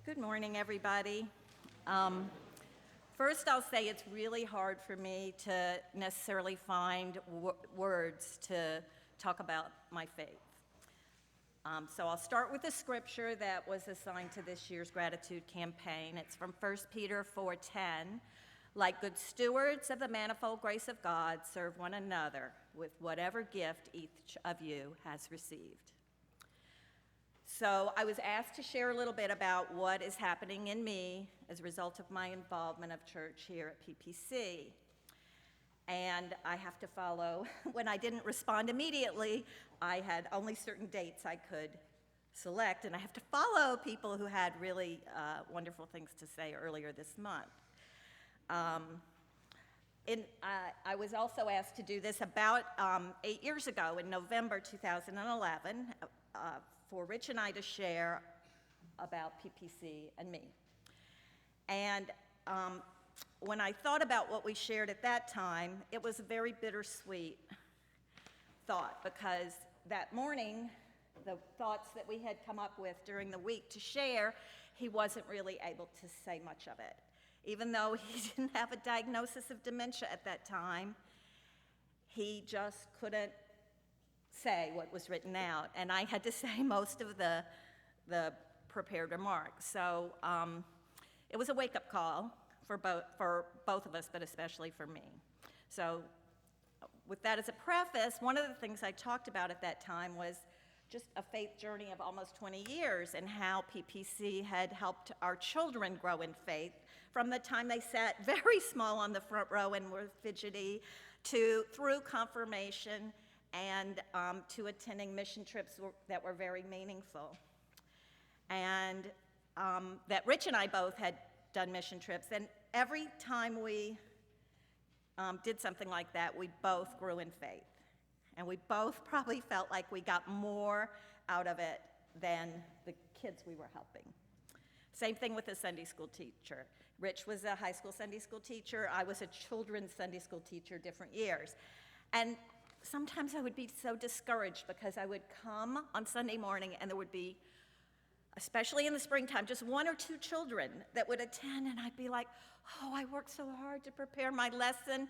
Good morning, everybody. First, I'll say it's really hard for me to necessarily find words to talk about my faith. So I'll start with the scripture that was assigned to this year's gratitude campaign. It's from 1 Peter 4:10. Like good stewards of the manifold grace of God, serve one another with whatever gift each of you has received. So I was asked to share a little bit about what is happening in me as a result of my involvement of church here at PPC. And I have to follow, when I didn't respond immediately, I had only certain dates I could select, and I have to follow people who had really wonderful things to say earlier this month. I was also asked to do this about 8 years ago in November 2011 for Rich and I to share about PPC and me. And when I thought about what we shared at that time, it was a very bittersweet thought, because that morning, the thoughts that we had come up with during the week to share, he wasn't really able to say much of it. Even though he didn't have a diagnosis of dementia at that time, he just couldn't say what was written out, and I had to say most of the prepared remarks. So it was a wake-up call for both of us, but especially for me. So with that as a preface, one of the things I talked about at that time was just a faith journey of almost 20 years and how PPC had helped our children grow in faith from the time they sat very small on the front row and were fidgety through confirmation and to attending mission trips that were very meaningful. And that Rich and I both had done mission trips, and every time we did something like that, we both grew in faith. And we both probably felt like we got more out of it than the kids we were helping. Same thing with the Sunday school teacher. Rich was a high school Sunday school teacher. I was a children's Sunday school teacher, different years. And sometimes I would be so discouraged because I would come on Sunday morning and there would be, especially in the springtime, just one or two children that would attend, and I'd be like, oh, I worked so hard to prepare my lesson,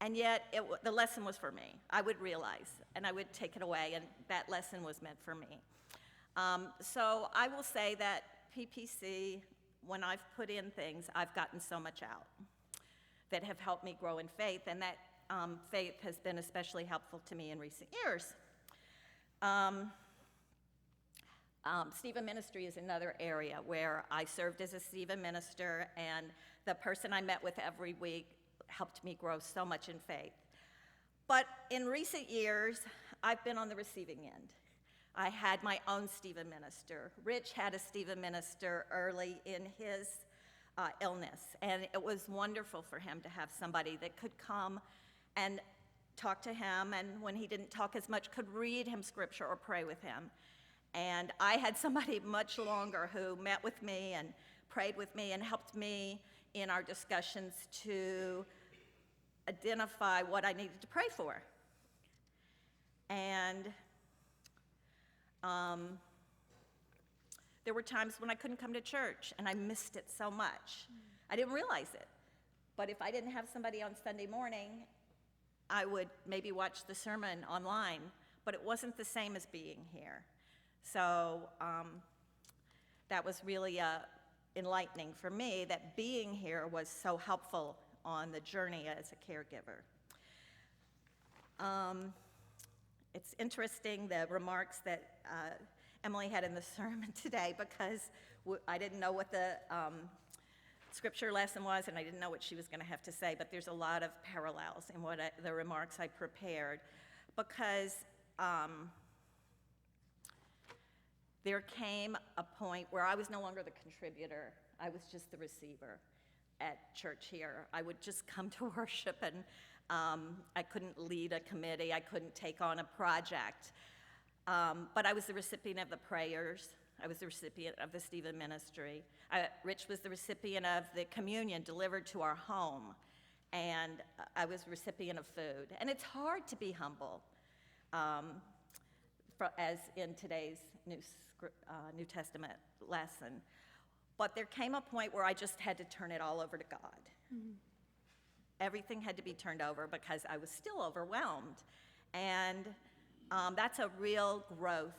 and yet the lesson was for me. I would realize, and I would take it away, and that lesson was meant for me. So I will say that PPC, when I've put in things, I've gotten so much out that have helped me grow in faith, and that faith has been especially helpful to me in recent years. Stephen ministry is another area where I served as a Stephen minister, and the person I met with every week helped me grow so much in faith. But in recent years, I've been on the receiving end. I had my own Stephen minister. Rich had a Stephen minister early in his illness, and it was wonderful for him to have somebody that could come and talk to him, and when he didn't talk as much, could read him scripture or pray with him. And I had somebody much longer who met with me and prayed with me and helped me in our discussions to identify what I needed to pray for. And there were times when I couldn't come to church, and I missed it so much. I didn't realize it. But if I didn't have somebody on Sunday morning, I would maybe watch the sermon online, but it wasn't the same as being here. So that was really enlightening for me, that being here was so helpful on the journey as a caregiver. It's interesting, the remarks that Emily had in the sermon today, because I didn't know what the scripture lesson was, and I didn't know what she was going to have to say, but there's a lot of parallels in the remarks I prepared, because there came a point where I was no longer the contributor. I was just the receiver at church here. I would just come to worship, and I couldn't lead a committee. I couldn't take on a project. But I was the recipient of the prayers. I was the recipient of the Stephen ministry. Rich was the recipient of the communion delivered to our home. And I was the recipient of food. And it's hard to be humble. as in today's New Testament lesson. But there came a point where I just had to turn it all over to God. Everything had to be turned over because I was still overwhelmed. And that's a real growth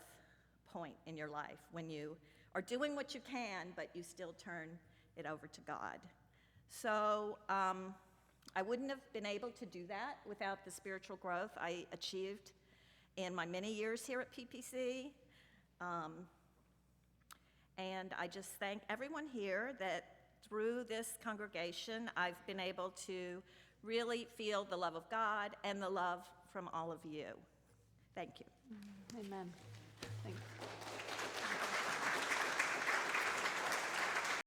point in your life, when you are doing what you can, but you still turn it over to God. So I wouldn't have been able to do that without the spiritual growth I achieved in my many years here at PPC. And I just thank everyone here that through this congregation, I've been able to really feel the love of God and the love from all of you. Thank you. Amen. Thank you.